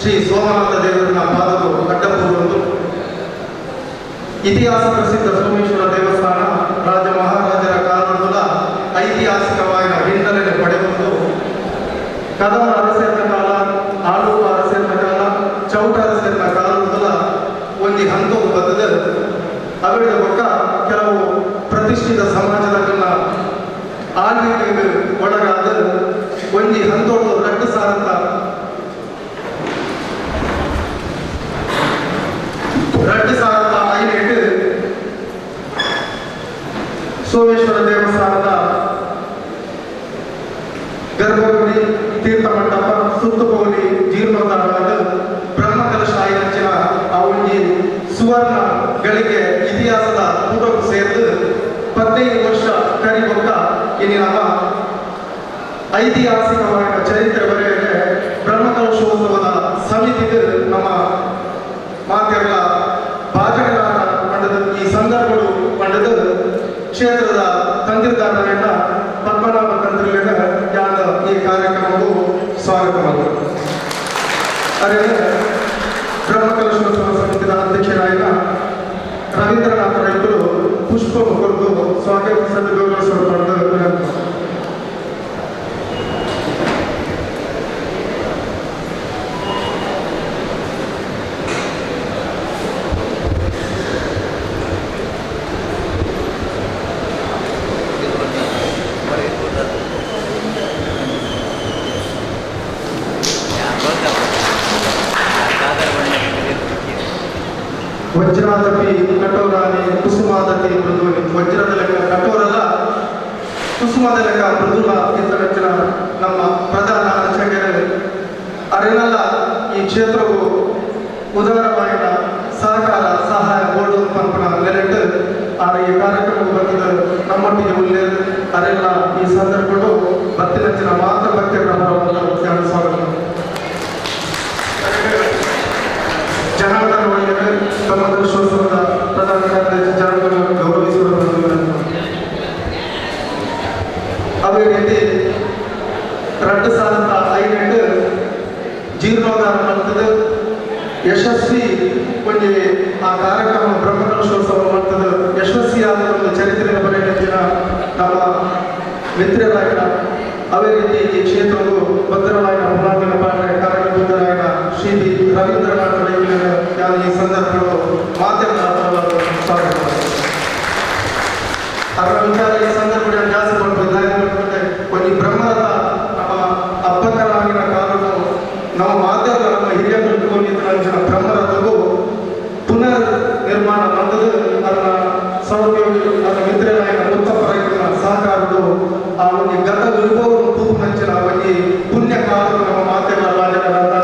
ಶ್ರೀ ಸೋಮನಾಥ ದೇವರನ್ನ ಪಾದಗಳು ಅಡ್ಡಪೂರ್ವದ್ದು. ಇತಿಹಾಸ ಪ್ರಸಿದ್ಧ ಸೋಮೇಶ್ವರ ದೇವಸ್ಥಾನ ರಾಜ ಮಹಾರಾಜರ ಕಾಲದ ಐತಿಹಾಸಿಕವಾದ ಹಿನ್ನೆಲೆ ಪಡೆದು ಕದಮ ಅರಸೇನ ಕಾಲ, ಆಳೂರು ಅರಸೇನ ಕಾಲ, ಚೌಟ ಅರಸೇನ ಕಾಲದ ಒಂದು ಹಂತವು ಬದದ ಅವರ ಪಕ್ಕ ಕೆಲವು ಪ್ರತಿಷ್ಠಿತ ಸಮಾಜದನ್ನ ಆಳ್ವಿಕೆಗೆ ಒಳಗಾದ ಒಂದು ಹಂತೋಡು 2005 ಸೋಮೇಶ್ವರ ದೇವಸ್ಥಾನದ ಗರ್ಭಗುಡಿ, ತೀರ್ಥಮಂಟಪ, ಸುತ್ತುಕೋಲಿ ಜೀರ್ಣೋದ್ಧಾರವಾದ ಬ್ರಹ್ಮಕಲಶ ಆಯ್ಚಿನ ಅವನಿಗೆ ಸುವರ್ಣ ಗಳಿಗೆ ಇತಿಹಾಸದ ಪೂರ್ವಕ್ಕೆ ಸೇರಿದು 15 ವರ್ಷ ಕರಿಬೊಕ್ಕ ಇಲ್ಲಿ ನಮ್ಮ ಐತಿಹಾಸಿಕವಾದ ಚರಿತ್ರೆ ಬರೆಯಕ್ಕೆ ಬ್ರಹ್ಮಕಲಶೋತ್ಸವದ ಸಮಿತಿಗೆ ನಮ್ಮ ಮಾತೆಲ್ಲ ಭಾಜನಗಾರ ಮಂಡದ ಈ ಸಂದರ್ಭಗಳು ಮಂಡದ ಕ್ಷೇತ್ರದ ತಂತ್ರಗಾರರಿಂದ ಪದ್ಮನಾಭ ತಂತ್ರಿಗಳ ಯಾದ ಈ ಕಾರ್ಯಕ್ರಮವು ಸ್ವಾಗತವಾಗಿದೆ. ಅದೇ ಬ್ರಹ್ಮಕಲಶೋತ್ಸವ ಸಮಿತಿಯ ಅಧ್ಯಕ್ಷರಾದ ರವೀಂದ್ರನಾಥ ರೈತರು ಪುಷ್ಪ ಕೊರದು ಸ್ವಾಗತ ಗೌರವಿಸಲ್ಪಟ್ಟ ವಜ್ರಾದಪಿ ಕಠೋರಾನಿ ಕುಸುಮಾದತಿ ಮೃದುನಿ. ವಜ್ರದ ಲೆಕ್ಕ ಕಠೋರಲ್ಲ, ಕುಸುಮದ ಲೆಕ್ಕ ಮೃದುಲ ಇತರ ನಮ್ಮ ಪ್ರಧಾನ ಅರ್ಚಕರು ಅರೆನಲ್ಲ ಈ ಕ್ಷೇತ್ರವು ಉದಾರವಾದ ಸಹಕಾರ ಸಹಾಯ ಬೋರ್ಡು ಪಂಪನ ನೆಲೆಟ್ಟು ಆ ಈ ಕಾರ್ಯಕ್ರಮ ಬಂದಿದ್ದ ನಮ್ಮೊಟ್ಟಿಗೆ ಉಲ್ಲೇಖ ಅರೆಲ್ಲ ಈ ಸಂದರ್ಭಗಳು ಭಕ್ತಿನಚ್ಚಿನ ಮಾತ್ರ ಭಕ್ತಿಗಳ ಸ್ವಾಗತ. ಜನಾರ್ದನ ಒಳ್ಳೆಯ ಬ್ರಹ್ಮಕಲಶೋತ್ಸವದ ಪ್ರಧಾನ ಕಾರ್ಯದರ್ಶಿ ಜನಾರ್ದನ ಗೌರವಿಸಿಕೊಳ್ಳುವುದು. ಅದೇ ರೀತಿ 2005 ಜೀರ್ಣೋದ್ಧಾರ ಮಾಡ್ತದ ಯಶಸ್ವಿ ಒಂದು ಆ ಕಾರ್ಯಕ್ರಮ ಬ್ರಹ್ಮಕಲಶೋತ್ಸವ ಮಾಡ್ತದ ಯಶಸ್ವಿಯಾದ ಒಂದು ಚರಿತ್ರೆಯ ಬರೆಯ ನಮ್ಮ ಮಿತ್ರರಾಯ. ಅದೇ ರೀತಿ ಈ ಕ್ಷೇತ್ರವು ಭದ್ರವಾದ ಹುನಾದಿನ ಪಾಠ ಕಾರ್ಯಕ್ರಮರಾಯ ಶ್ರೀ ರವೀಂದ್ರನಾಥ ಈ ಸಂದರ್ಭಗಳು ಮಾಧ್ಯಮದ ಸ್ವಾಗತ. ಅದರ ವಿಚಾರ ಈ ಸಂದರ್ಭ ಜಾಸ್ತಿ ಮಾಡ್ಬೋದು. ಒಂದು ಬ್ರಹ್ಮದ ನಮ್ಮ ಅಬ್ಬಕರಾಗಿನ ಕಾಲವು ನಮ್ಮ ಮಾಧ್ಯಮದ ನಮ್ಮ ಹಿರಿಯರು ಇಟ್ಕೊಂಡಿದ್ದ ಬ್ರಹ್ಮರಥವು ಪುನರ್ ನಿರ್ಮಾಣ ಮಾಡಿದ ಅದರ ಸೌಲಭ್ಯ ಅದರ ಮಿತ್ರರಾಯ ಮುತ್ತಪ್ಪರಾಗಿನ ಸಹಕಾರಗಳು ಆ ಒಂದು ಗತ ವಿಭವವನ್ನು ತೂಪು ನಂಚಿನ ಒಂದು ಪುಣ್ಯ ಕಾಲವು ನಮ್ಮ ಮಾಧ್ಯಮ ರಾಜಕರಾದ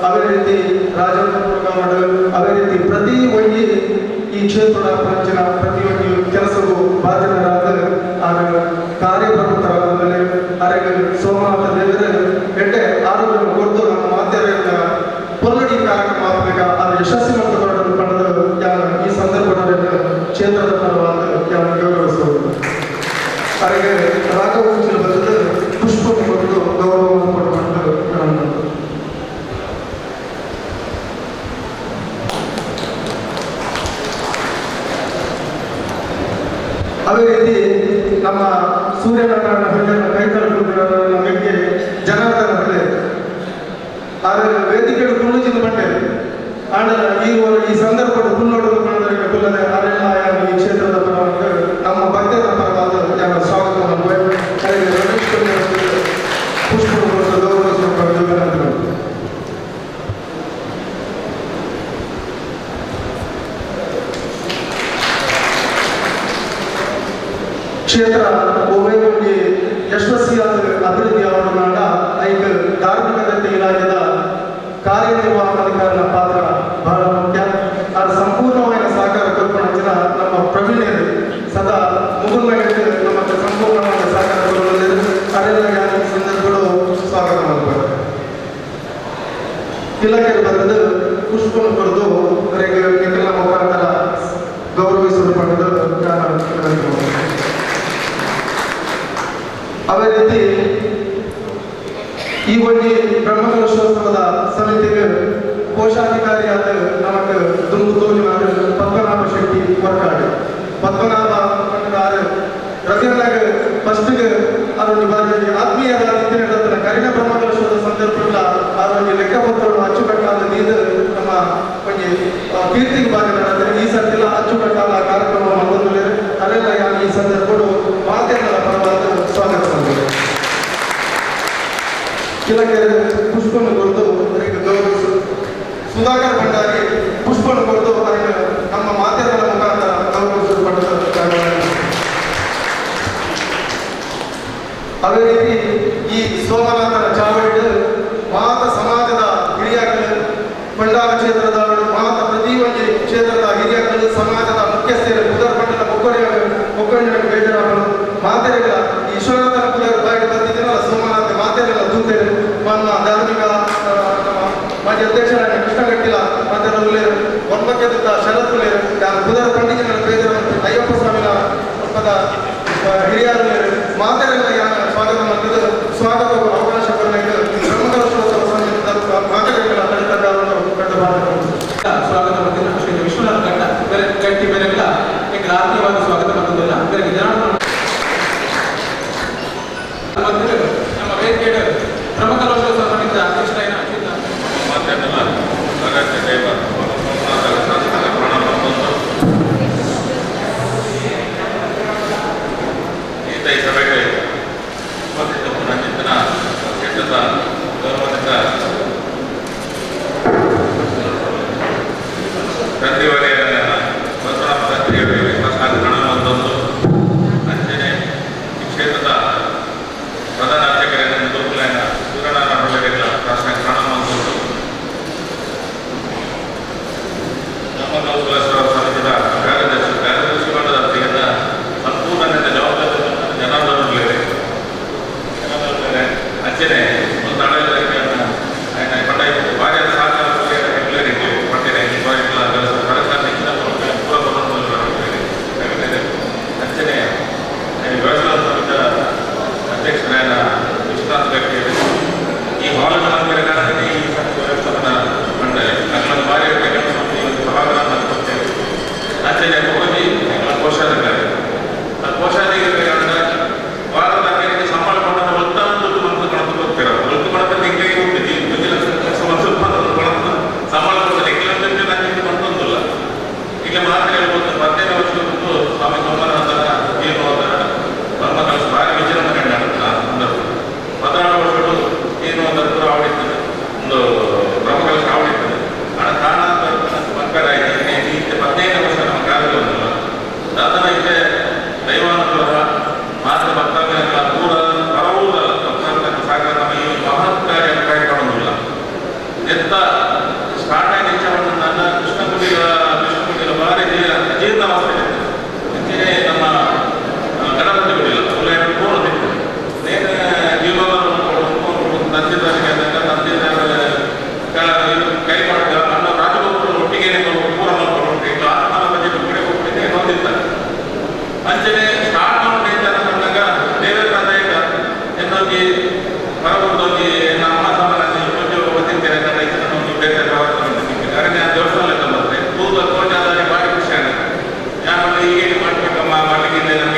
ಅದೇ ರೀತಿ ರಾಜಕುಮಾರ ಅದೇ ರೀತಿ ಪ್ರತಿ ಒಂದು ಈ ಕ್ಷೇತ್ರದ ಪಂಚಿನ ಪ್ರತಿಯೊಂದು ಕೆಲಸವು ಬಾಧ್ಯರಾದ ಕಾರ್ಯಪ್ರವೃತ್ತರಾದ ಮೇಲೆ ಅರೆಗೆ ಸೋಮನಾಥ ದೇವರ ಎಡ್ಡೆ ಆರೋಗ್ಯ ಕೊಟ್ಟು ನಮ್ಮ ಮಾಧ್ಯಮದಿಂದ ಪೊಲ್ಲಡಿ ಕಾರ್ಯಕ್ರಮ ಆಗಬೇಕ ಅದು ಯಶಸ್ವಿ ಮತ್ತು ಪಡೆದ ಈ ಸಂದರ್ಭದಲ್ಲಿ ಕ್ಷೇತ್ರದ ಪರವಾದ ಗೌರವಿಸುವುದು. ಅರೆಗೆ ರಾಘವಂಶದ ಬದಲು ಪುಷ್ಪ ಕೊಟ್ಟು ಗೌರವವನ್ನು ಪಡೆದುಕೊಂಡು ಅದೇ ರೀತಿ ನಮ್ಮ ಸೂರ್ಯನಾರಾಯಣ ಹೊಳೆಯ ಕೈತಲು ನಮಗೆ ಜನಾರ್ದನ ಹೊಳೆ ಆದರೆ ವೇದಿಕೆಗಳು ಕುಳ್ಳುಚಿನ ಬಂಡೆ ಆಡ ಈ ಸಂದರ್ಭದ ಕುನ್ನೋಡಲು ಮಾಡಿದರೆ ಕುಲ್ಲದೆ ಅರೆಲ್ಲ ಈ ಕ್ಷೇತ್ರದ ಪರವಾಗಿ ನಮ್ಮ ಭಕ್ತರ ಪರವಾದ ಸ್ವಾಗತವನ್ನು ಪುಷ್ಪಗಳು ಗೌರವಿಸಲ್ಪಡುವ. ಕ್ಷೇತ್ರ ಒಬ್ಬೊಬ್ಬರಿಗೆ ಯಶಸ್ವಿಯಾದ ಅಭಿವೃದ್ಧಿ ಅವರನ್ನ ಐಕ ಧಾರ್ಮಿಕ ಇಲಾಖೆಯ ಕಾರ್ಯನಿರ್ವಹಣಾಧಿಕಾರಿಗಳ ಪಾತ್ರ ಬಹಳ ಮುಖ್ಯ. ಅದು ಸಂಪೂರ್ಣವಾದ ಸಹಕಾರ ಕಲ್ಪನೆ ನಮ್ಮ ಪ್ರವೀಣರು ಸದಾ ಮುಗುಲ್ಮೆಂಟ್ ನಮ್ಮ ಸಂಪೂರ್ಣವಾದ ಸಹಕಾರ ಅದೆಲ್ಲ ಸಂದರ್ಭಗಳು ಸ್ವಾಗತ ಮಾಡಬೇಕು. ಇಲಾಖೆ ಬಂದು ಪುಷ್ಪ ಬರೆದು ನಿಖಿಲ ಮುಖಾಂತರ ಗೌರವಿಸಲ್ಪಟ್ಟದ್ದು. ಅದೇ ರೀತಿ ಈ ಒಂದು ಬ್ರಹ್ಮಕಲಶೋತ್ಸವದ ಸಮಿತಿಗೆ ಕೋಶಾಧಿಕಾರಿಯಾದ ನಮಗೆ ದುಂಬು ತೋಜುನಾದ ಪದ್ಮನಾಭ ಶೆಟ್ಟಿ ವರ್ಕಾಡು ಪದ್ಮನಾಭ ಪಂಡದಾರ ರಜನಾಗ ಫಸ್ಟ್ಗೆ ಅದೊಂದು ಬಾರಿ ಆತ್ಮೀಯರ ರೀತಿಯ ಕರಿಣ ಬ್ರಹ್ಮಕಲಶದ ಸಂದರ್ಭಗಳ ಅದೊಂದು ಲೆಕ್ಕಪತ್ರಗಳು ಅಚ್ಚುಕಟ್ಟಾದ ನೀರು ನಮ್ಮ ಕೊಂಚ ಕೀರ್ತಿಗೆ ಬಾರಿ ನಡೆದರೆ ಈ ಸರ್ತಿಲ್ಲ ಅಚ್ಚುಕಟ್ಟಾದ ಕಾರ್ಯಕ್ರಮ ಮತ್ತೊಂದು ಅಲ್ಲೆಲ್ಲ ಈ ಸಂದರ್ಭಗಳು ಮಾಧ್ಯಮದ ಪರವಾದ ಸ್ವಾಗತ ಬಂದಿದೆ. ಕಿಲಕೆರೆ ಪುಷ್ಪನ್ನು ಕೊಟ್ಟು ಅವರಿಗೆ ಗೌರವಿಸು ಸುಧಾಕರ್ ಭಂಡಾರಿ ಪುಷ್ಪನ್ನು ಕೊಟ್ಟು ಅವರಿಗೆ ನಮ್ಮ ಮಾಧ್ಯಮದ ಮುಖಾಂತರ ಗೌರವಿಸಲ್ಪಟ್ಟ. ಅದೇ ರೀತಿ ಈ ಸೋಮನಾಥನ ಚಾವಡಿ ಮಾತ ಸಮಾಜದ ಹಿರಿಯಗಳು ಭಂಡಾರ ಕ್ಷೇತ್ರದ ಮಾತ ಪ್ರತಿಯೊಂದು ಕ್ಷೇತ್ರದ ಹಿರಿಯಗಳು ಸಮಾಜದ ಮುಖ್ಯಸ್ಥರು ಉದರ್ಪಟ್ಟಣ ಒಕ್ಕಣಿನ ಬೇಜಾರಗಳು ಮಾತೆರೆಗಳ ಈಶ್ವರನ ಪುದರ್ ಬಾಯಿಗೆ ಬಂದಿದ್ದೀನಲ್ಲ ಸೋಮನಾಥ ಮಾತೆರೆಗಳ ದೂತರು ನಮ್ಮ ಧಾರ್ಮಿಕ ಮಾಜಿ ಅಧ್ಯಕ್ಷರಾಗಿ ಕೃಷ್ಣಗಟ್ಟಿಲ ಮಾತೆರಲ್ಲೇ ಒಂಬಕ್ಕೆದ ಶರತ್ಲೇರು ಪುದರ್ ಪಂಡಿತನ ಬೇಜಾರ ಅಯ್ಯಪ್ಪ ಸ್ವಾಮಿನ ಪದ ಹಿರಿಯರು ಮಾತೆರೆಗಳ ಸ್ವಾಗತ ಮಾಡಿದ ಸ್ವಾಗತ ಅವಕಾಶ ಬಂದಾಗ ಬ್ರಹ್ಮಕಲಶೋತ್ಸವ ಸಂದರ್ಭ ಮಾತೆರೆಗಳ ಕಲಿತವನ್ನು ಕಂಡು ಸ್ವಾಗತ ಬಂದಿಲ್ಲ ಶ್ರೀ ವಿಶ್ವನಾಥ ಕಟ್ಟಿ ಬೇರೆಲ್ಲ ಈಗ ಆತ್ಮೀಯವಾದ ಸ್ವಾಗತ ಬಂದಿಲ್ಲ ಬೇರೆ ನಮ್ಮ ವೇದಿಕೆ ಬ್ರಹ್ಮಕಲಶೋತ್ಸವ ಸಮಿತಿಯ ಅಧ್ಯಕ್ಷರಾದ ಜನಾರ್ದನ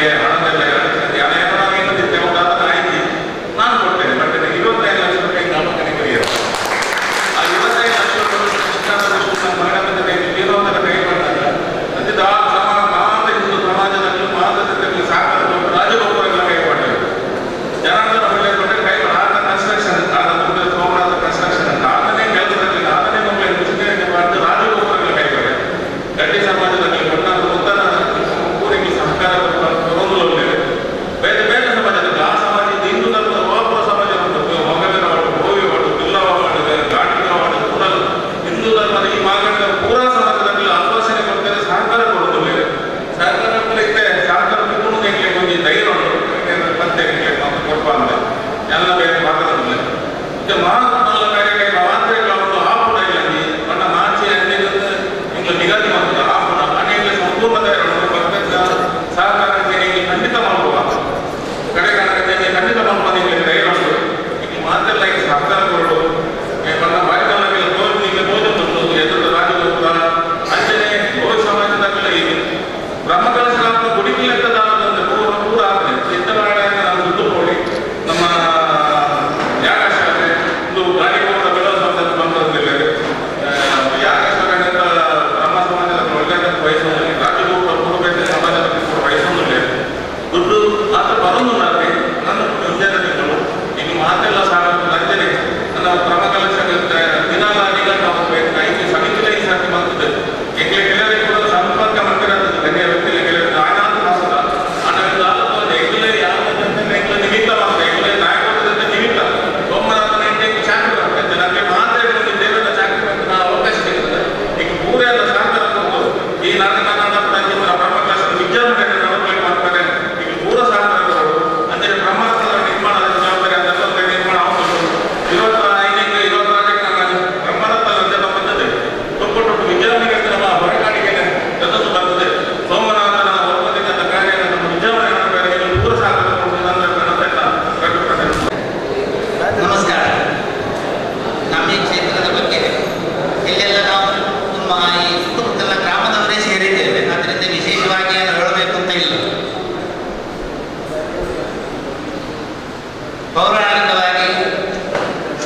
ಪೌರಾಣಿಕವಾಗಿ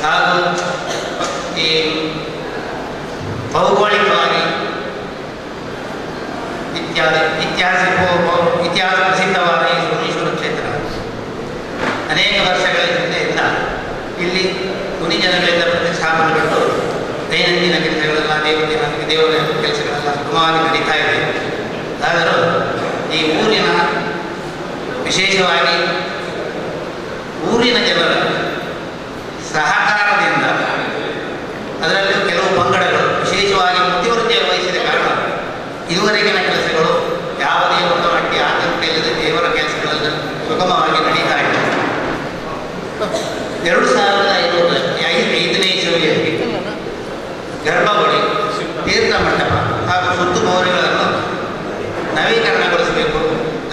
ಹಾಗೂ ಈ ಭೌಗೋಳಿಕವಾಗಿ ಇತಿಹಾಸ ಪ್ರಸಿದ್ಧವಾದ ಈ ಸೋಮೇಶ್ವರ ಕ್ಷೇತ್ರ ಅನೇಕ ವರ್ಷಗಳ ಹಿಂದೆಯಿಂದ ಇಲ್ಲಿ ಕುನಿ ಜನಗಳಿಂದ ಪ್ರತಿಷ್ಠಾಪನೆಗೊಂಡು ದೈನಂದಿನ ಕೆಲಸಗಳೆಲ್ಲ ದೇವರ ಕೆಲಸಗಳೆಲ್ಲ ಸುಗಮವಾಗಿ ನಡೀತಾ ಇದೆ. ಆದರೂ ಈ ಊರಿನ ವಿಶೇಷವಾಗಿ ಊರಿನ ಜನರ ಸಹಕಾರದಿಂದ ಅದರಲ್ಲೂ ಕೆಲವು ಪಂಗಡಗಳು ವಿಶೇಷವಾಗಿ ಮುತುವರ್ಜಿಯನ್ನು ವಹಿಸಿದ ಕಾರಣ ಇದುವರೆಗಿನ ಕೆಲಸಗಳು ಯಾವುದೇ ಒಂದು ಅಡ್ಡಿ ಆತಂಕ ಇಲ್ಲದೆ ದೇವರ ಕೆಲಸಗಳೆಲ್ಲ ಸುಗಮವಾಗಿ ನಡೀತಾ ಇದೆ. 2005ನೇ ಇಸವಿಯಲ್ಲಿ ಗರ್ಭಗುಡಿ, ತೀರ್ಥ ಮಂಟಪ ಹಾಗೂ ಸುತ್ತು ಮೌರ್ಯಗಳನ್ನು ನವೀಕರಣಗೊಳಿಸಬೇಕು,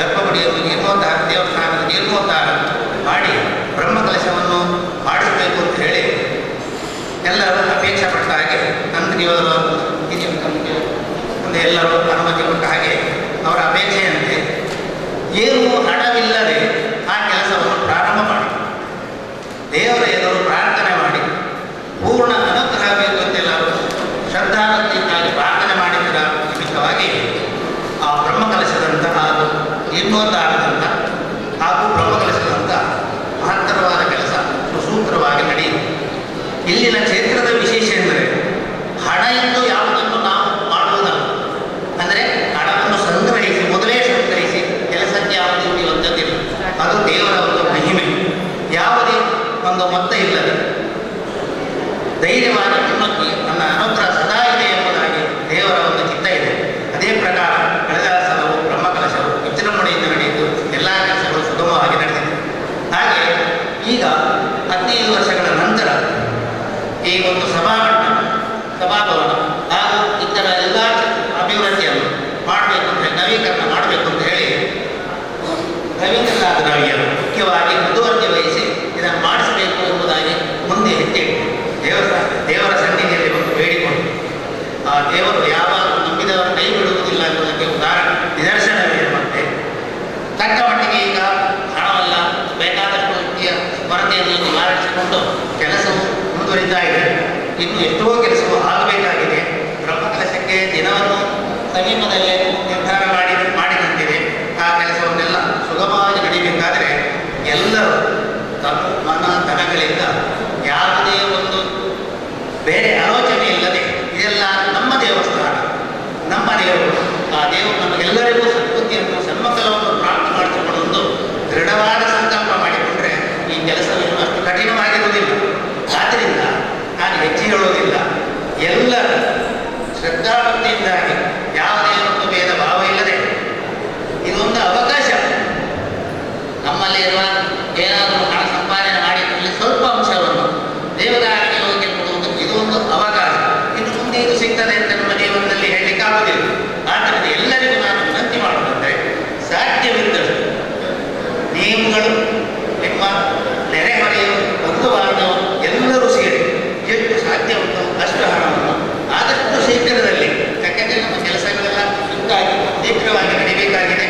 ಗರ್ಭಗುಡಿಯನ್ನು ಜೀರ್ಣೋದ್ಧಾರ, ದೇವಸ್ಥಾನದ ಜೀರ್ಣೋದ್ಧಾರ ಮಾಡಿ ಬ್ರಹ್ಮಕಲಶವನ್ನು ಮಾಡಿಸಬೇಕು ಅಂತ ಹೇಳಿ ಎಲ್ಲರೂ ಅಪೇಕ್ಷೆ ಪಟ್ಟ ಹಾಗೆ ತಂತ್ರಿಯವರು ಮುಂದೆ ಎಲ್ಲರೂ ಅನುಮತಿ ಕೊಟ್ಟ ಹಾಗೆ ಅವರ ಅಪೇಕ್ಷೆಯಂತೆ ಏನು ಹಣವಿಲ್ಲದೆ ಆ ಕೆಲಸವನ್ನು ಪ್ರಾರಂಭ ಮಾಡಿ ದೇವರ ಎದುರು ಪ್ರಾರ್ಥನೆ ಮಾಡಿ ಪೂರ್ಣ ಅನುಗ್ರಹ ಬೇಕು ಅಂತೆಲ್ಲರೂ ಶ್ರದ್ಧಾಭಕ್ತಿಯಿಂದಾಗಿ ಪ್ರಾರ್ಥನೆ ಮಾಡಿದ ನಿಮಿತ್ತವಾಗಿ ಆ ಬ್ರಹ್ಮಕಲಶದಂತಹ ಹಾಗೂ ಜೀರ್ಣೋದ್ಧಾರದಂಥ ಹಾಗೂ ಬ್ರಹ್ಮಕಲಶದಂಥ ಮಹತ್ತರವಾದ ಕೆಲಸ ಸುಸೂತ್ರವಾಗಿ ನಡೆಯಿತು. ಇಲ್ಲಿನ ಕ್ಷೇತ್ರದ ವಿಶೇಷ ಎಂದರೆ ಹಣ ಎಂದು ಯಾವುದನ್ನು ನಾವು ಮಾಡುವುದಲ್ಲ, ಅಂದರೆ ಹಣವನ್ನು ಸಂಗ್ರಹಿಸಿ ಮೊದಲೇ ಸಂಗ್ರಹಿಸಿ ಕೆಲಸಕ್ಕೆ ಯಾವುದೇ ಇರುವಂಥದ್ದಿಲ್ಲ. ಅದು ದೇವರ ಒಂದು ಮಹಿಮೆ. ಯಾವುದೇ ಒಂದು ಮೊತ್ತ ಇಲ್ಲದೆ ಧೈರ್ಯವಾಗಿ ಮುನ್ನೋಕ್ಕಿ ನನ್ನ ಅನುಗ್ರಹ ಸದಾ ಇದೆ ಎಂಬುದಾಗಿ ದೇವರ ಒಂದು ಚಿತ್ತ ಇದೆ. ಅದೇ ಪ್ರಕಾರ ಕಳೆದ ಸಲವು ಬ್ರಹ್ಮಕಲಶವು ವಿಜೃಂಭಣೆಯಿಂದ ನಡೆಯಿತು, ಎಲ್ಲ ಕೆಲಸಗಳು ಸುಗಮವಾಗಿ ನಡೆದಿದೆ. ಹಾಗೆ ಈಗ 15 ವರ್ಷಗಳ ನಂತರ ಈ ಒಂದು ಸಭಾಭವನ ಹಾಗೂ ಇತರ ಎಲ್ಲ ಅಭಿವೃದ್ಧಿಯನ್ನು ಮಾಡಬೇಕು ಅಂತ ನವೀಕರಣ ಮಾಡಬೇಕು ಅಂತ ಹೇಳಿ ರವೀಂದ್ರನಾಥ ರಾವಿಯರು ಮುಖ್ಯವಾಗಿ ಮುತುವರ್ಜಿ ವಹಿಸಿ ಇದನ್ನು ಮಾಡಿಸಬೇಕು ಎಂಬುದಾಗಿ ಮುಂದೆ ಎತ್ತಿಟ್ಟು ದೇವರ ಸನ್ನಿಧಿಯಲ್ಲಿ ಒಂದು ಬೇಡಿಕೊಂಡು ಆ ದೇವರು ಯಾವಾಗ ನಂಬಿದವರು ಕೈ ಬಿಡುವುದಿಲ್ಲ ಎಂಬುದಕ್ಕೆ ನಿದರ್ಶನವೇ. ಮತ್ತೆ ತಕ್ಕ ಮಟ್ಟಿಗೆ ಈಗ ಹಣವಲ್ಲ, ಬೇಕಾದಷ್ಟು ರೀತಿಯ ಕೊರತೆಯನ್ನು ನಿವಾರಿಸಿಕೊಂಡು ಕೆಲಸವು ಮುಂದುವರಿತಾ ಇದೆ. ಇನ್ನು ಎಷ್ಟೋ ಕೆಲಸವು ಆಗಬೇಕಾಗಿದೆ. ಬ್ರಹ್ಮಕಲಶಕ್ಕೆ ದಿನವನ್ನು ಸಮೀಪದಲ್ಲೇ ನಿರ್ಧಾರ ಮಾಡಿದಂತಿದೆ. ಆ ಕೆಲಸವನ್ನೆಲ್ಲ ಸುಗಮವಾಗಿ ನಡೀಬೇಕಾದರೆ ಎಲ್ಲರೂ ತಮ್ಮ ಮನ ಧನಗಳಿಂದ ಯಾವುದೇ ಒಂದು ಬೇರೆ ಆಲೋಚನೆ ಇಲ್ಲದೆ ಇದೆಲ್ಲ ನಮ್ಮ ದೇವಸ್ಥಾನ, ನಮ್ಮ ದೇವರು, ಆ ದೇವರು ನಮಗೆಲ್ಲರಿಗೂ ಸದ್ಬುದ್ಧಿಯನ್ನು ಸನ್ಮಂಗಲವನ್ನು ಪ್ರಾಪ್ತಿ ಮಾಡಿಸಿಕೊಂಡು ಒಂದು ದೃಢವಾದ ಸಂಕಲ್ಪ ಮಾಡಿಕೊಂಡ್ರೆ ಈ ಕೆಲಸವೇನು ಅಷ್ಟು ಕಠಿಣವಾಗಿರುವುದಿಲ್ಲ. ಆದ್ದರಿಂದ ನಾನು ಹೆಚ್ಚು ಹೇಳುವುದಿಲ್ಲ. ಎಲ್ಲರ ಶ್ರದ್ಧಾಭಕ್ತಿಯಿಂದಾಗಿ ಯಾವುದೇ ಒಂದು ಭೇದ ಭಾವ ಇಲ್ಲದೆ ಇದೊಂದು ಅವಕಾಶ. ನಮ್ಮಲ್ಲಿ ಇರುವ ಏನಾದರೂ ಹಣ ಸಂಪಾದನೆ ಮಾಡಿ ಸ್ವಲ್ಪ ಅಂಶವನ್ನು ದೇವದಾರಿಗಳಿಗೆ ಕೊಡುವುದಕ್ಕೆ ಇದು ಒಂದು ಅವಕಾಶ. ಇನ್ನು ಮುಂದೆ ಇದು ಸಿಗ್ತದೆ ಅಂತ ನಮ್ಮ ಜೀವನದಲ್ಲಿ ಹೇಳಲಿಕ್ಕಾಗುವುದಿಲ್ಲ. ಆದ್ದರಿಂದ ಎಲ್ಲರಿಗೂ ನಾನು ವಿನಂತಿ ಮಾಡುವುದಂದರೆ ಸಾಧ್ಯವಿದ್ದಷ್ಟು ನಿಯಮಗಳು ನಿಮ್ಮ ನೆರೆಹೊರೆಯವರು ಬಂಧು ಬಾಂಧವರು ಎಲ್ಲರೂ ಸೇರಿ ಎಷ್ಟು ಸಾಧ್ಯ ಉಂಟು ಅಷ್ಟು ಹಣವನ್ನು ಆದಷ್ಟು ಶೀಘ್ರದಲ್ಲಿ, ಯಾಕೆಂದರೆ ನಮ್ಮ ಕೆಲಸಗಳೆಲ್ಲ ಶೀಘ್ರವಾಗಿ ಶೀಘ್ರವಾಗಿ ನಡೀಬೇಕಾಗಿದೆ.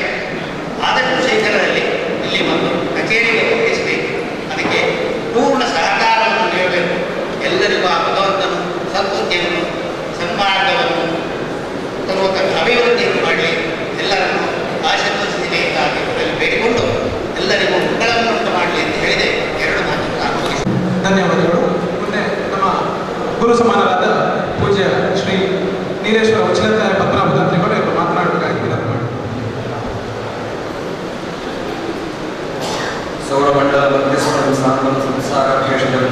ಆದಷ್ಟು ಶೀಘ್ರದಲ್ಲಿ ಇಲ್ಲಿ ಬಂದು ಕಚೇರಿಗೆ ಒಪ್ಪಿಸಬೇಕು. ಅದಕ್ಕೆ ಪೂರ್ಣ ಸಹಕಾರವನ್ನು ನೀಡಬೇಕು. ಎಲ್ಲರಿಗೂ ಆ ಭಗವಂತನು ಸದ್ಬುದ್ಧಿಯನ್ನು ಸನ್ಮಾರ್ಗವನ್ನು ತರುವಂಥ ಅಭಿವೃದ್ಧಿಯನ್ನು ಮಾಡಲಿ, ಎಲ್ಲರನ್ನು ಆಶೀರ್ವದಿಸಲಿ ಎಂದಾಗಿ ಬೇಡಿಕೊಂಡು ಎಲ್ಲರಿಗೂ ಮಂಗಳವನ್ನುಂಟು ಮಾಡಲಿ ಅಂತ ಹೇಳಿದೆ. 2 ಮಾತನ್ನು ನಾನು ಮುಗಿಸ್ತೇನೆ. ಧನ್ಯವಾದಗಳು. ಮುಂದೆ ನಮ್ಮ ಗುರು ಸಮಾನರಾದ ಪೂಜ್ಯ ಶ್ರೀ ನೀಲೇಶ್ವರ ಉಚಿತಾಯ ಪದ್ಮನಾಭದಾತ್ರಿಗಳು ಇವರು ಮಾತನಾಡಬೇಕಾಗಿ ವಿನಂತಿ ಮಾಡಿ. ಸೌರಮಂಡಲ ಮಧ್ಯಸ್ಥಂ ಸಾಂಬಂ ಸಂಸಾರ ಭೇಷಜಂ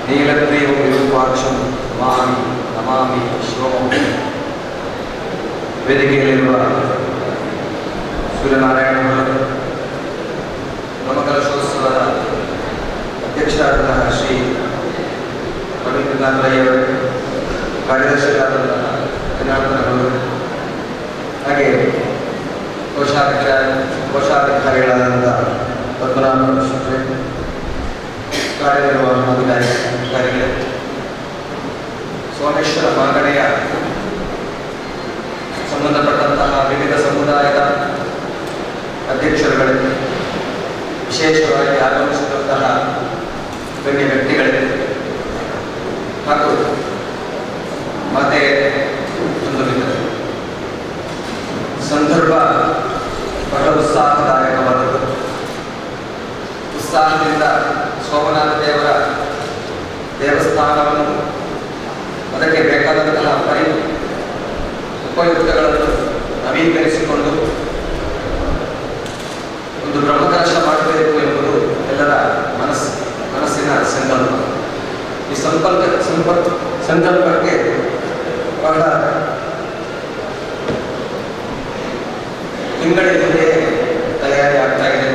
ನೀಲಗ್ರೀವ ವಿರೂಪಾಕ್ಷಂ ನಮಾಮಿ ನಮಾಮಿ ಶಿವಮಂ. ವೇದಿಕೆಯಲ್ಲಿರುವ ಸೂರ್ಯನಾರಾಯಣ ಬ್ರಹ್ಮಕಲಶೋತ್ಸವದ ಅಧ್ಯಕ್ಷರಾದಂತಹ ಶ್ರೀ ರವೀಂದ್ರನಾಥ ರೈಯವರು, ಕಾರ್ಯದರ್ಶಿಗಳಾದಂತಹ ಜನಾರ್ದನ ಅವರು, ಹಾಗೆ ಕೋಶಾಧಿಕಾರಿಗಳಾದಂತಹ ಪದ್ಮನಾಭ ಶುಕ್ರೆ, ಕಾರ್ಯನಿರ್ವಹಣಾಧಿಕಾರಿಗಳೇ, ಸೋಮೇಶ್ವರ ಮಾಗಣೆಯ ಸಂಬಂಧಪಟ್ಟಂತಹ ವಿವಿಧ ಸಮುದಾಯದ ಅಧ್ಯಕ್ಷರುಗಳೇ, ವಿಶೇಷವಾಗಿ ಆಗಮಿಸಿದ ಸೋಮನಾಥ ದೇವರ ದೇವಸ್ಥಾನವನ್ನು ಅದಕ್ಕೆ ಬೇಕಾದಂತಹ ಉಪಯುಕ್ತಗಳನ್ನು ನವೀಕರಿಸಿಕೊಂಡು ಒಂದು ಬ್ರಹ್ಮಕಲಶ ಮಾಡಬೇಕು ಎಂಬುದು ಎಲ್ಲರ ಮನಸ್ಸಿನ ಸಂಕಲ್ಪ. ಈ ಸಂಕಲ್ಪಕ್ಕೆ ಬಹಳ ತಿಂಗಳಿಂದಲೇ ತಯಾರಿ ಆಗ್ತಾ ಇದೆ.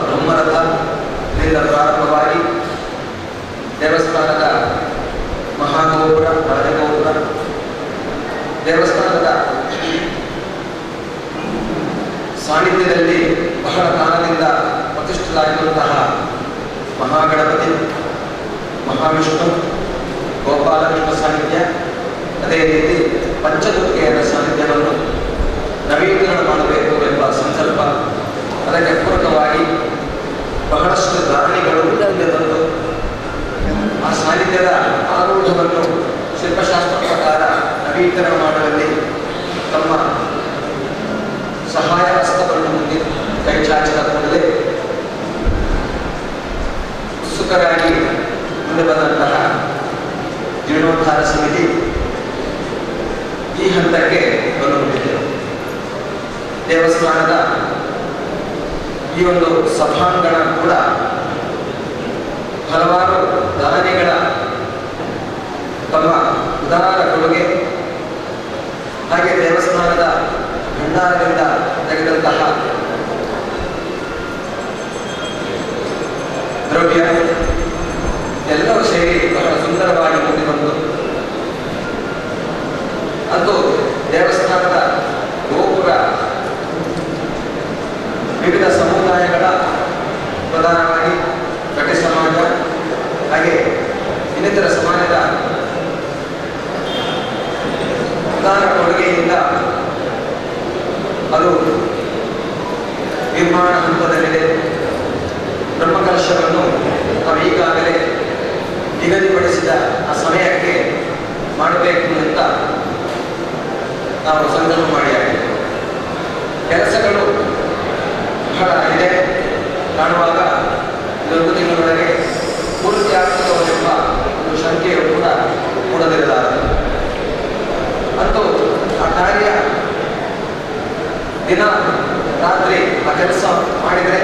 ಬ್ರಹ್ಮರಥದಿಂದ ಪ್ರಾರಂಭವಾಗಿ ದೇವಸ್ಥಾನದ ಮಹಾಗೋಪುರ, ರಾಜಗೋಪುರ, ದೇವಸ್ಥಾನದ ಸಾನ್ನಿಧ್ಯದಲ್ಲಿ ಬಹಳ ಕಾಲದಿಂದ ಪ್ರತಿಷ್ಠಿತರಾಗಿರುವಂತಹ ಮಹಾಗಣಪತಿ, ಮಹಾವಿಷ್ಣು, ಗೋಪಾಲಕೃಷ್ಣ ಸಾನ್ನಿಧ್ಯ, ಅದೇ ರೀತಿ ಪಂಚದುರ್ಗೆಯರ ಸಾನ್ನಿಧ್ಯವನ್ನು ನವೀಕರಣ ಮಾಡಬೇಕು ಎಂಬ ಸಂಕಲ್ಪ. ಅದಕ್ಕೆ ಪೂರಕವಾಗಿ ಬಹಳಷ್ಟು ದಾನಿಗಳು ಮುಂದೆ ಬಂದು ಆ ಸಾನ್ನಿಧ್ಯದ ಆರೂಢವನ್ನು ಶಿಲ್ಪಶಾಸ್ತ್ರ ಪ್ರಕಾರ ನವೀಕರಣ ಮಾಡುವಲ್ಲಿ ತಮ್ಮ ಸಹಾಯ ಹಸ್ತವನ್ನು ಮುಂದೆ ಕೈ ಚಾಚಿದ ಕೂಡಲೇ ಉತ್ಸುಕರಾಗಿ ಮುಂದೆ ಬಂದಂತಹ ಜೀರ್ಣೋದ್ಧಾರ ಸಮಿತಿ ಈ ಹಂತಕ್ಕೆ ಬಂದುಬಿಟ್ಟಿದೆ. ದೇವಸ್ಥಾನದ ಈ ಒಂದು ಸಭಾಂಗಣ ಕೂಡ ಹಲವಾರು ದಾನಿಗಳ ತಮ್ಮ ಉದಾರ ಕೊಡುಗೆ, ಹಾಗೆ ದೇವಸ್ಥಾನದ ಭಂಡಾರದಿಂದ ತೆಗೆದಂತಹ ದ್ರವ್ಯ ಎಲ್ಲವೂ ಸೇರಿ ಬಹಳ ಸುಂದರವಾಗಿ ಮುಂದೆ ಬಂದು ಅದು ದೇವಸ್ಥಾನದ ಗೋಪುರ ವಿವಿಧ ಸಮುದಾಯಗಳ, ಪ್ರಧಾನವಾಗಿ ಕಟೆ ಸಮಾಜ ಹಾಗೆ ಇನ್ನಿತರ ಸಮಾಜದ ಉದಾರ ಕೊಡುಗೆಯಿಂದ ಅದು ನಿರ್ಮಾಣ ಹಂತದಲ್ಲಿದೆ. ಬ್ರಹ್ಮಕಲಶವನ್ನು ನಾವು ಈಗಾಗಲೇ ನಿಗದಿಪಡಿಸಿದ ಆ ಸಮಯಕ್ಕೆ ಮಾಡಬೇಕು ಅಂತ ನಾವು ಸಂಕಲ್ಪ ಮಾಡಿಯಾಗಿದೆ. ಕೆಲಸಗಳು ಬಹಳ ಇದೆ ಕಾಣುವಾಗ ಇದೊಂದು ತಿಂಗಳೊಳಗೆ ಪೂರ್ತಿ ಆಗ್ತದೆಂಬ ಒಂದು ಶಂಕೆಯು ಕೂಡ ಮೂಡದಿರಲಾರದು. ಅಂತೂ ಆ ಕಾರ್ಯ ದಿನ ರಾತ್ರಿ ಆ ಕೆಲಸ ಮಾಡಿದರೆ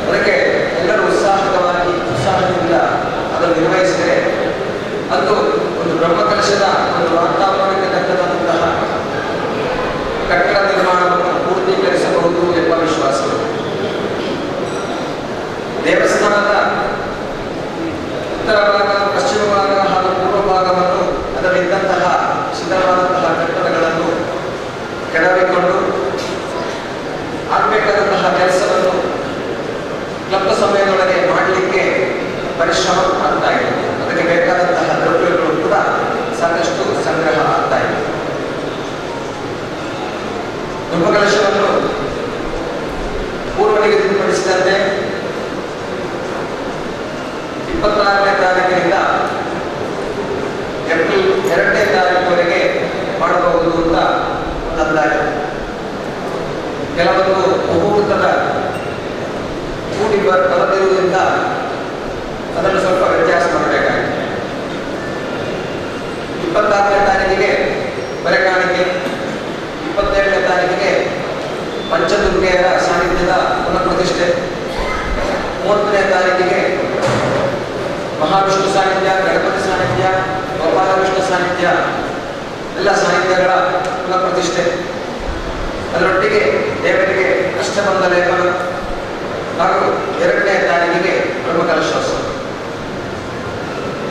ಅದಕ್ಕೆ ಎಲ್ಲರೂ ಉತ್ಸಾಹದಿಂದ ಅದನ್ನು ನಿರ್ವಹಿಸಿದರೆ ಅದು ಒಂದು ಬ್ರಹ್ಮಕಲಶದ ಒಂದು ವಾತಾವರಣಕ್ಕೆ ತಕ್ಕಂತಹ ಕಟ್ಟಡ ನಿರ್ಮಾಣವನ್ನು ಪೂರ್ಣೀಕರಿಸಬಹುದು ಎಂಬ ವಿಶ್ವಾಸ. ದೇವಸ್ಥಾನದ ಉತ್ತರ ಭಾಗ, ಪಶ್ಚಿಮ ಭಾಗ ಹಾಗೂ ಪೂರ್ವ ಭಾಗವನ್ನು ಅದರಲ್ಲಿದ್ದಂತಹ ಶಿಥಿಲವಾದಂತಹ ಕಟ್ಟಡಗಳನ್ನು ಕೆಡವಿಕೊಂಡು ಆಗಬೇಕಾದಂತಹ ಕೆಲಸವನ್ನು ಕ್ಲಪ್ತ ಸಮಯದೊಳಗೆ ಮಾಡಲಿಕ್ಕೆ ಪರಿಶ್ರಮ ಆಗ್ತಾ ಇದೆ. ಅದಕ್ಕೆ ಬೇಕಾದಂತಹ ದ್ರವ್ಯಗಳು ಕೂಡ ಸಾಕಷ್ಟು ಸಂಗ್ರಹ ಆಗ್ತಾ ಇದೆ. ಬ್ರಹ್ಮಕಲಶವನ್ನು ಪೂರ್ವ ನಿಗದಿಪಡಿಸಿದಂತೆ 26ನೇ ತಾರೀಕಿನಿಂದ ಏಪ್ರಿಲ್ 2ನೇ ತಾರೀಕುವರೆಗೆ ಮಾಡಬಹುದು ಅಂತ ಒಂದು ಅಂದಾಜು. ಕೆಲವೊಂದು ಮುಹೂರ್ತದ ಕೂಡಿ ಬರದಿರುವುದರಿಂದ ಅದನ್ನು ಸ್ವಲ್ಪ ವ್ಯತ್ಯಾಸ ಮಾಡಬೇಕಾಗಿದೆ. 26ನೇ ತಾರೀಕಿಗೆ ಬರೆಕಾಣಿಕೆ, 27ನೇ ತಾರೀಕಿಗೆ ಪಂಚದುರ್ಗೆಯರ ಸಾನ್ನಿಧ್ಯದ ಪುನಃಪ್ರತಿಷ್ಠೆ, 30ನೇ ತಾರೀಕಿಗೆ ಮಹಾವಿಷ್ಣು ಸಾನ್ನಿಧ್ಯ, ಗಣಪತಿ ಸಾನ್ನಿಧ್ಯ, ಗೋಪಾಲಕೃಷ್ಣ ಸಾನ್ನಿಧ್ಯ ಎಲ್ಲ ಸಾನ್ನಿಧ್ಯಗಳ ಪುನಃಪ್ರತಿಷ್ಠೆ, ಅದರೊಟ್ಟಿಗೆ ದೇವರಿಗೆ ಅಷ್ಟಬಂಧ ಲೇಪನ ಹಾಗೂ 2ನೇ ತಾರೀಕಿಗೆ ಬ್ರಹ್ಮಕಲಶೋತ್ಸವ.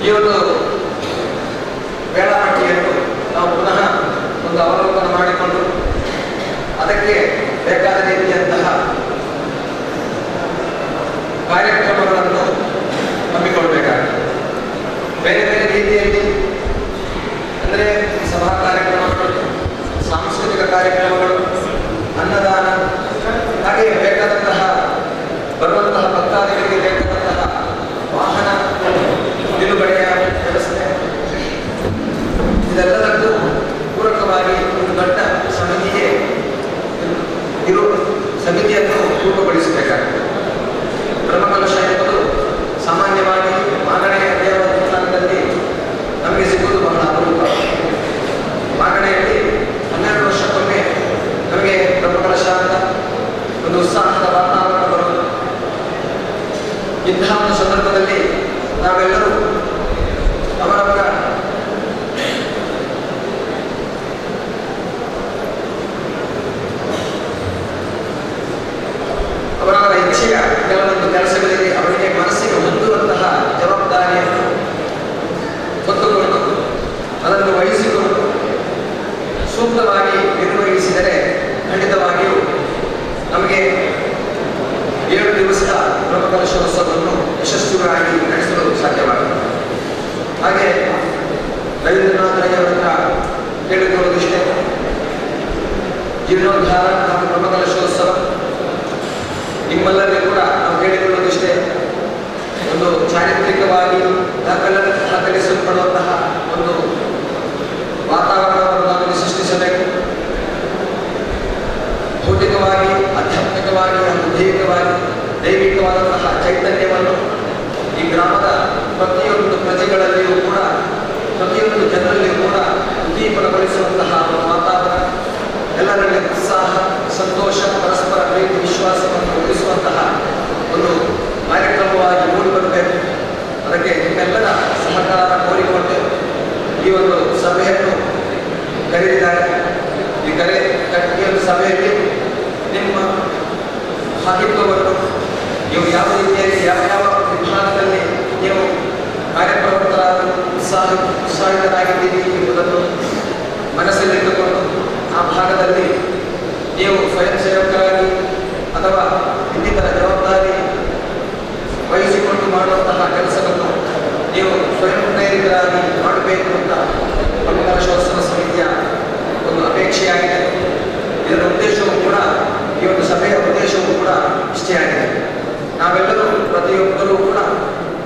ಈ ಒಂದು ವೇಳಾಪಟ್ಟಿಯನ್ನು ನಾವು ಪುನಃ ಒಂದು ಅವಲೋಕನ ಮಾಡಿಕೊಂಡು ಅದಕ್ಕೆ ಬೇಕಾದ ರೀತಿಯಂತಹ ಕಾರ್ಯಕ್ರಮಗಳನ್ನು ಹಮ್ಮಿಕೊಳ್ಬೇಕಾಗಿದೆ. ಬೇರೆ ಬೇರೆ ರೀತಿಯಲ್ಲಿ ಅಂದರೆ ಸಭಾ ಕಾರ್ಯಕ್ರಮಗಳು, ಸಾಂಸ್ಕೃತಿಕ ಕಾರ್ಯಕ್ರಮಗಳು, ಅನ್ನದಾನ, ಹಾಗೆ ಬೇಕಾದಂತಹ ಬರುವಂತಹ ಭಕ್ತಾದಿಗಳಿಗೆ ಬೇಕಾದಂತಹ ವಾಹನ ನಿಲುಗಡೆಯ ವ್ಯವಸ್ಥೆ, ಇದೆಲ್ಲದಕ್ಕೂ ಪೂರಕವಾಗಿ ಒಂದು ದೊಡ್ಡ ಸಮಿತಿಯನ್ನು ಪೂರ್ಣಗೊಳಿಸಬೇಕಾಗ್ತದೆ. ಬ್ರಹ್ಮಕಲಶ ಎಂಬುದು ಸಾಮಾನ್ಯವಾಗಿ ಮಾಗಣೆಯ ದೇವಸ್ಥಾನದಲ್ಲಿ ನಮಗೆ ಸಿಗುವುದು ಬಹಳ ಅಪರೂಪ. ಮಾಗಣೆಯಲ್ಲಿ 12 ವರ್ಷಕ್ಕೊಮ್ಮೆ ನಮಗೆ ಬ್ರಹ್ಮಕಲಶ ಅಂತ ಒಂದು ಉತ್ಸಾಹದ ವಾತಾವರಣ ಬರುವುದು. ಇಂತಹ ಒಂದು ಸಂದರ್ಭದಲ್ಲಿ ನಾವೆಲ್ಲರೂ ಅವರವರ ಇಚ್ಛೆಯ ಕೆಲವೊಂದು ಕೆಲಸಗಳಿಗೆ ಅವರಿಗೆ ಮನಸ್ಸಿಗೆ ಹೊಂದುವಂತಹ ಜವಾಬ್ದಾರಿಯನ್ನು ಹೊತ್ತುಕೊಂಡು ಅದನ್ನು ವಹಿಸಿಕೊಂಡು ಸೂಕ್ತವಾಗಿ ನಿರ್ವಹಿಸಿದರೆ ಖಂಡಿತವಾಗಿಯೂ ನಮಗೆ 7 ದಿವಸದ ಬ್ರಹ್ಮಕಲಶೋತ್ಸವವನ್ನು ಯಶಸ್ವಿಯಾಗಿ ನಡೆಸಲು ಸಾಧ್ಯವಾಗುತ್ತದೆ. ಹಾಗೆ ರವೀಂದ್ರನಾಥ್ ರೈಯವರ ಕೇಳಿಕೊಳ್ಳುವುದಿಷ್ಟೇ, ಜೀರ್ಣೋದ್ಧಾರ ಹಾಗೂ ಬ್ರಹ್ಮಕಲಶೋತ್ಸವ ನಿಮ್ಮೆಲ್ಲರಿಗೂ ಕೂಡ ನಾವು ಕೇಳಿಕೊಳ್ಳುವುದಿಷ್ಟೇ, ಒಂದು ಚಾರಿತ್ರಿಕವಾಗಿ ದಾಖಲಿಸಲ್ಪಡುವಂತಹ ಒಂದು ವಾತಾವರಣವನ್ನು ನಾವು ಸೃಷ್ಟಿಸಬೇಕು. ಭೌತಿಕವಾಗಿ, ಆಧ್ಯಾತ್ಮಿಕವಾಗಿ ಹಾಗೂ ದೈವಿಕವಾದಂತಹ ಚೈತನ್ಯವನ್ನು ಈ ಗ್ರಾಮದ ಪ್ರತಿಯೊಂದು ಪ್ರಜೆಗಳಲ್ಲಿಯೂ ಕೂಡ, ಪ್ರತಿಯೊಂದು ಜನರಲ್ಲಿಯೂ ಕೂಡ ಉದ್ದೀಪನಗೊಳಿಸುವಂತಹ ಒಂದು ವಾತಾವರಣ, ಎಲ್ಲರಲ್ಲಿ ಉತ್ಸಾಹ, ಸಂತೋಷ, ಪರಸ್ಪರ ಪ್ರೀತಿ, ವಿಶ್ವಾಸವನ್ನು ಉಳಿಸುವಂತಹ ಒಂದು ಕಾರ್ಯಕ್ರಮವಾಗಿ ಮೂಡಿಬರಬೇಕು. ಅದಕ್ಕೆ ನಿಮ್ಮೆಲ್ಲರ ಸಹಕಾರ ಕೋರಿಕೊಂಡು ಈ ಒಂದು ಸಭೆಯನ್ನು ಕರೆದಿದ್ದಾರೆ. ಈ ಒಂದು ಸಭೆಯಲ್ಲಿ ನಿಮ್ಮ ಸಾಹಿತ್ಯವನ್ನು ನೀವು ಯಾವ ರೀತಿಯಲ್ಲಿ ಯಾವ ವಿಭಾಗದಲ್ಲಿ ನೀವು ಕಾರ್ಯಪ್ರವೃತ್ತರಾದ ಉತ್ಸಾಹಿತರಾಗಿದ್ದೀರಿ ಎಂಬುದನ್ನು ಮನಸ್ಸಲ್ಲಿಟ್ಟುಕೊಂಡು ಆ ಭಾಗದಲ್ಲಿ ನೀವು ಸ್ವಯಂ ಸೇವಕರಾಗಿ ಅಥವಾ ಇನ್ನಿತರ ಜವಾಬ್ದಾರಿ ವಹಿಸಿಕೊಂಡು ಮಾಡುವಂತಹ ಕೆಲಸವನ್ನು ನೀವು ಸ್ವಯಂ ಪ್ರೇರಿತರಾಗಿ ಮಾಡಬೇಕು ಅಂತ ಬ್ರಹ್ಮಕಲಶೋತ್ಸವ ಸಮಿತಿಯ ಒಂದು ಅಪೇಕ್ಷೆಯಾಗಿದೆ. ಇದರ ಉದ್ದೇಶವೂ ಕೂಡ, ಈ ಒಂದು ಸಭೆಯ ಉದ್ದೇಶವೂ ಕೂಡ ಇಷ್ಟೇ ಆಗಿದೆ. ನಾವೆಲ್ಲರೂ ಪ್ರತಿಯೊಬ್ಬರೂ ಕೂಡ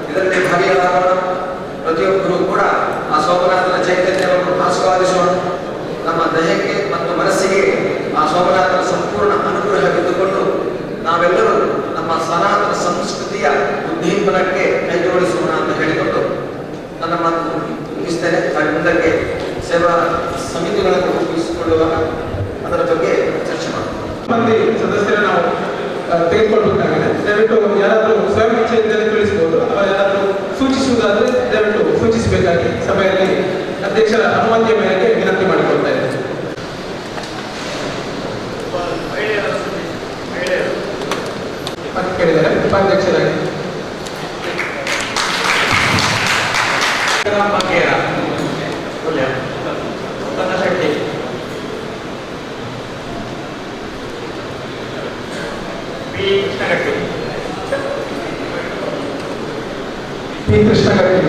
ಇದರಲ್ಲಿ ಭಾಗಿಯಾಗೋಣ. ಪ್ರತಿಯೊಬ್ಬರೂ ಕೂಡ ಆ ಸೋಮನಾಥನ ಚೈತನ್ಯವನ್ನು ಆಸ್ವಾದಿಸೋಣ. ನಮ್ಮ ದೇಹಕ್ಕೆ ಮತ್ತು ಮನಸ್ಸಿಗೆ ಆ ಸೋಮನಾಥನ ಸಂಪೂರ್ಣ ಅನುಗ್ರಹವಿದ್ದುಕೊಂಡು ನಾವೆಲ್ಲರೂ ನಮ್ಮ ಸನಾತನ ಸಂಸ್ಕೃತಿಯ ಉದ್ದೀಪನಕ್ಕೆ ಕೈಜೋಡಿಸೋಣ ಅಂತ ಹೇಳಿಕೊಂಡು ನನ್ನ ಮಾತು ಮುಗಿಸ್ತೇನೆ. ಮುಂದಕ್ಕೆ ಸೇವಾ ಸಮಿತಿಗಳನ್ನು ರೂಪಿಸಿಕೊಳ್ಳುವಾಗ ಅದರ ಬಗ್ಗೆ ಚರ್ಚೆ ಮಾಡೋಣ. ಮಂದಿ ಸದಸ್ಯರ ನಾವು ತೆಗೆದುಕೊಳ್ಬೇಕಾಗಿದೆ. ದಯವಿಟ್ಟು ಯಾರಾದರೂ ಸ್ವಯಂ ಇಚ್ಛೆಯಿಂದ ತಿಳಿಸಬಹುದು, ಅಥವಾ ಯಾರಾದರೂ ಸೂಚಿಸುವುದಾದರೆ ದಯವಿಟ್ಟು ಸೂಚಿಸಬೇಕಾಗಿ ಸಭೆಯಲ್ಲಿ ಅಧ್ಯಕ್ಷರ ಅನುಮತಿಯ ಮೇರೆಗೆ ವಿನಂತಿ ಮಾಡಿಕೊಳ್ತಾ ಇದ್ದೇನೆ. ಕೇಳಿದರೆ ಉಪಾಧ್ಯಕ್ಷರಾಗಿ ಶೆಟ್ಟಿ, ಪಿ ಕೃಷ್ಣಗಟ್ಟಿ,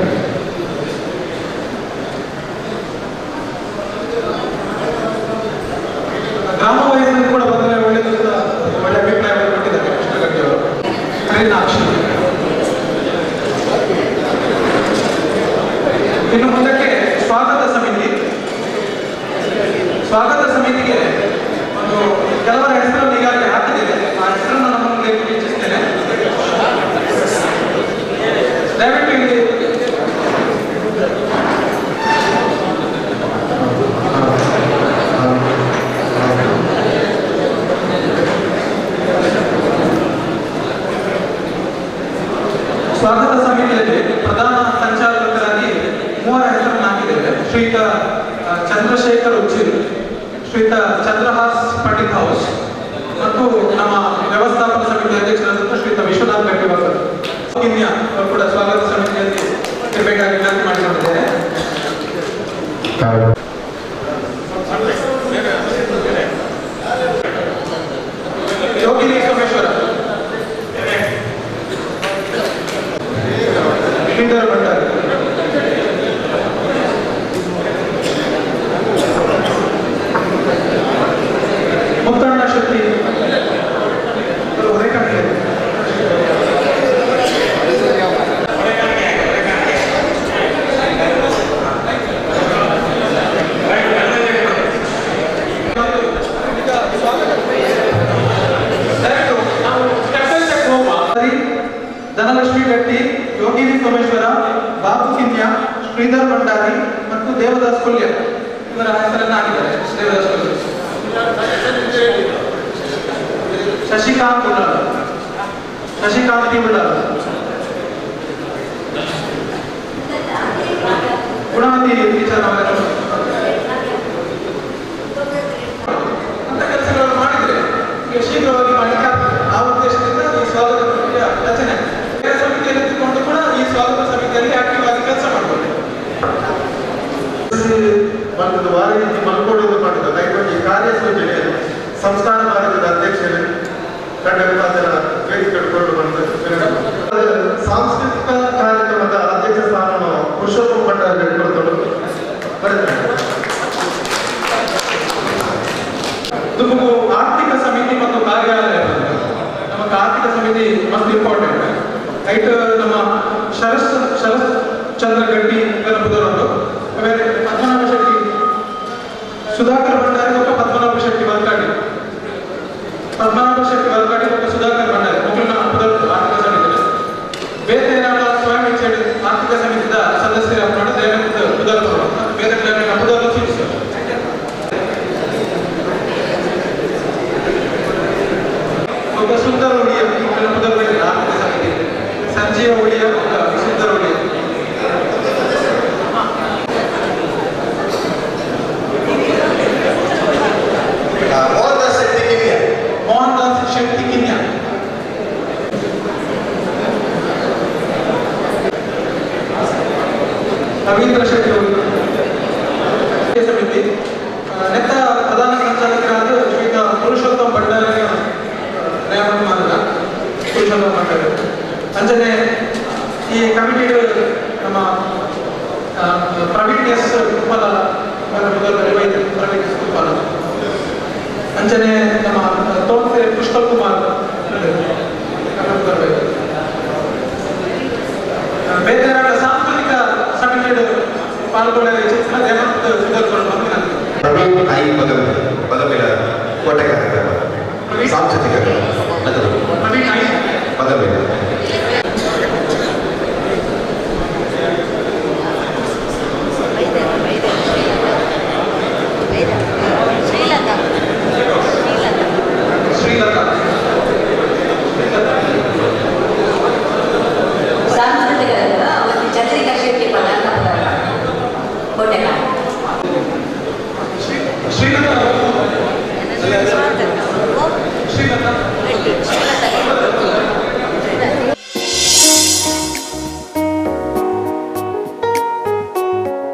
ಗ್ರಾಮ ವಯಸ್ಸಿನಲ್ಲಿ ಕೂಡ ಬಂದರೆ ಒಳ್ಳೆಯದು ಅಂತ ಒಳ್ಳೆ ಅಭಿಪ್ರಾಯವನ್ನು ಕೊಟ್ಟಿದ್ದಾರೆ ಕೃಷ್ಣಗಟ್ಟಿ ಅವರು. ಹರಿನಾಕ್ಷಿ. ಇನ್ನು ಮುಂದಕ್ಕೆ ಸ್ವಾಗತ ಸಮಿತಿಗೆ ಒಂದು ಕೆಲವರ ಹೆಸರನ್ನು ಈಗಾಗಲೇ ಹಾಕಿದ್ದೇವೆ. ಆ ಹೆಸರನ್ನು ನಮ್ಮ ಮುಂದೆ ಇಚ್ಛಿಸ್ತೇನೆ. ದಯವಿಟ್ಟು ಇಲ್ಲಿ ಸ್ವಾಗತ ಸಮಿತಿಯಲ್ಲಿ ಪ್ರಧಾನ ಸಂಚಾಲಕರಾಗಿ 3 ಹೆಸರನ್ನು ಹಾಕಿದ್ದೇವೆ. ಶ್ರೀಯುತ ಚಂದ್ರಶೇಖರ್ ಉಚ್ಚಿಲ್, ಶ್ರೀಯುತ ಚಂದ್ರಹಾಸ್ ಪಂಡಿತ್ ಹೌಸ್ ಮತ್ತು ನಮ್ಮ ವ್ಯವಸ್ಥಾಪಕ ಸಮಿತಿ ಅಧ್ಯಕ್ಷರಾದಂತಹ ಶ್ರೀಯುತ ವಿಶ್ವನಾಥ್ ಗಟ್ಟಿವರ್ಕರ್ ಅವರು ಕೂಡ ಸ್ವಾಗತ ಸಮಿತಿಯಲ್ಲಿ ಇರಬೇಕಾಗಿ ವಿನಂತಿ ಮಾಡಿಕೊಂಡಿದ್ದೇನೆ. ಯೋಗಿನಿ ಸೋಮೇಶ್ವರ, ಶ್ರೀಧರ್ ಭಟ್ಟಾರಿ, ಮುತ್ತಣ್ಣ ಶೆಟ್ಟಿ, ಧನಲಕ್ಷ್ಮಿ ಗಟ್ಟಿ, ಯೋಗಿನಿ ಸೋಮೇಶ್ವರ, ಬಾಬು ಕಿನ್ಯ, ಶ್ರೀಧರ್ ಭಂಡಾರಿ ಮತ್ತು ದೇವದಾಸ್ ಕೊಲ್ಯ ಇವರ ಹೆಸರನ್ನು ಹಾಕಿದ್ದಾರೆ. ದೇವದಾಸ್ ಕೊಲ್ಯ, ಶಶಿಕಾಂತ್ ಉಳ್ಳಾಲ, ಶಶಿಕಾಂತಿ ಉಳ್ಳಾಲ, ಗುಣವತಿ ಟೀಚರ್ ಅಂತ ಕೆಲಸಗಳನ್ನು ಮಾಡಿದ್ರೆ ಈಗ ಶೀಘ್ರವಾಗಿ ಮಾಡಲಿಕ್ಕೆ ಆಗ್ತದೆ. ಆ ಉದ್ದೇಶದಿಂದ ಈ ಸ್ವಾಗತ ಸಮಿತಿಯ ರಚನೆ. ಬೇರೆ ಸಮಿತಿಯಲ್ಲಿ ಇದ್ದುಕೊಂಡು ಕೂಡ ಈ ಸ್ವಾಗತ ಸಮಿತಿಯಲ್ಲಿ ಆಕ್ಟಿವ್ ಆಗಿ ಕೆಲಸ ಮಾಡ್ಬೋದು. ವಾರ ರೀತಿ ಮಲ್ಕೊಳ್ಳೋದು ಮಾಡಿದ ದಯಮಾಡಿ ಕಾರ್ಯಸೂಚನೆ ಸಂಸ್ಥಾನ ಭಾರತದ ಅಧ್ಯಕ್ಷರೇ ಕಂಡಕ್ಟರ್ ವೇದಿಕೆಗಳು ಬಂದು ಸಾಂಸ್ಕೃತಿಕ ಕಾರ್ಯಕ್ರಮದ ಅಧ್ಯಕ್ಷ ಸ್ಥಾನವನ್ನು ಪುರುಷೋತ್ತಮ ಭಂಡಾರಿ ಕೊಡ್ತಾರೆ. ದುಮುಗು ಆರ್ಥಿಕ ಸಮಿತಿ ಮತ್ತು ಕಾರ್ಯಾಲಯ. ನಮಗೆ ಆರ್ಥಿಕ ಸಮಿತಿ ಮಸ್ಟ್ ಇಂಪಾರ್ಟೆಂಟ್. ಐಟ್ ನಮ್ಮ ಶರತ್ ಚಂದ್ರ ಗಟ್ಟಿ ಗಣಪದವರು, ಆಮೇಲೆ ಪದ್ಮನಾಭ ಶೆಟ್ಟಿ, ಸುಧಾಕರ್ ಭಂಡಾರಿ ಮತ್ತು ಪದ್ಮನಾಭ ಶೆಟ್ಟಿ ವರ್ಕಾಡಿ, ಪದ್ಮನಾಭ ಶೆಟ್ಟಿ ವರ್ಕಾಡಿ ಮತ್ತು ಸುಧಾಕರ್ ಭಂಡಾರಿ ಮಕ್ಕಳನ್ನ ಆರ್ಥಿಕ ಸಮಿತಿ. ಬೇರೆ ಸ್ವಯಂ ಇಚ್ಛೆ ಆರ್ಥಿಕ ಸಮಿತಿಯ ಸದಸ್ಯರ ದಯಾನಂದ ಉದರ್ಪರು ಮತ್ತು ಬೇರೆ ಅಪುದರ್ಲು ಸೂಚಿಸಿದರು. ಒಬ್ಬ ಸುಂದರ ಒಳಿಯ ಪುದರ್ಪಲ್ಲಿ ಆರ್ಥಿಕ ಸಮಿತಿ, ಸಂಜೀವ ಒಳಿಯ ಸುಂದರ ಒಳಿಯ, ಮೋಹನ್ ದಾಸ್ ಶೆಟ್ಟಿ ಕಿನ್ಯ, ರವೀಂದ್ರ ಶೆಟ್ಟಿ ಸಮಿತಿ. ನೆತ್ತ ಪ್ರಧಾನ ಸಂಚಾಲಕರಾದ ಶ್ರೀಯುತ ಪುರುಷೋತ್ತಮ ಭಂಡಾರಿ ನೇಮಕ ಮಾಡಿದ. ಪುರುಷೋತ್ತಮ ಭಂಡಾರಿ ಅಂಜನೆ ಈ ಕಮಿಟಿ ನಮ್ಮ ಪ್ರವೀಣ್ ಎಸ್ ಉಪ್ಪಲ ಪ್ರವೀಣ್ ಎಸ್ ಉಪ್ಪಲ ಅಂಜನೆ ನಮ್ಮ ತೋನ್ಸೆ ಪುಷ್ಪಲ್ ಕುಮಾರ್ ಬೇಜಾರಾದ ಸಾಂಸ್ಕೃತಿಕ ಸಮಿತಿ ಪಾಲ್ಗೊಳ್ಳಲು ಇಚ್ಛಿಸಿದ ದೇವಂತ ಸುಧರ್ಕೊಂಡು ಪದವಿಯ ಕೋಟೆ ಕಾರ್ಯಕ್ರಮ ಸಾಂಸ್ಕೃತಿಕ ಪದವಿ ಶ್ರೀಲತಾ ಸಾಂಸ್ಕೃತಿಕ ಒಂದು ಚಂದ್ರಿಕಾ ಶೆಟ್ಟಿ ಪದಾರ್ಥ ಕೋಟೆಗ ಶ್ರೀಲತಾ ಶ್ರೀಲತಾ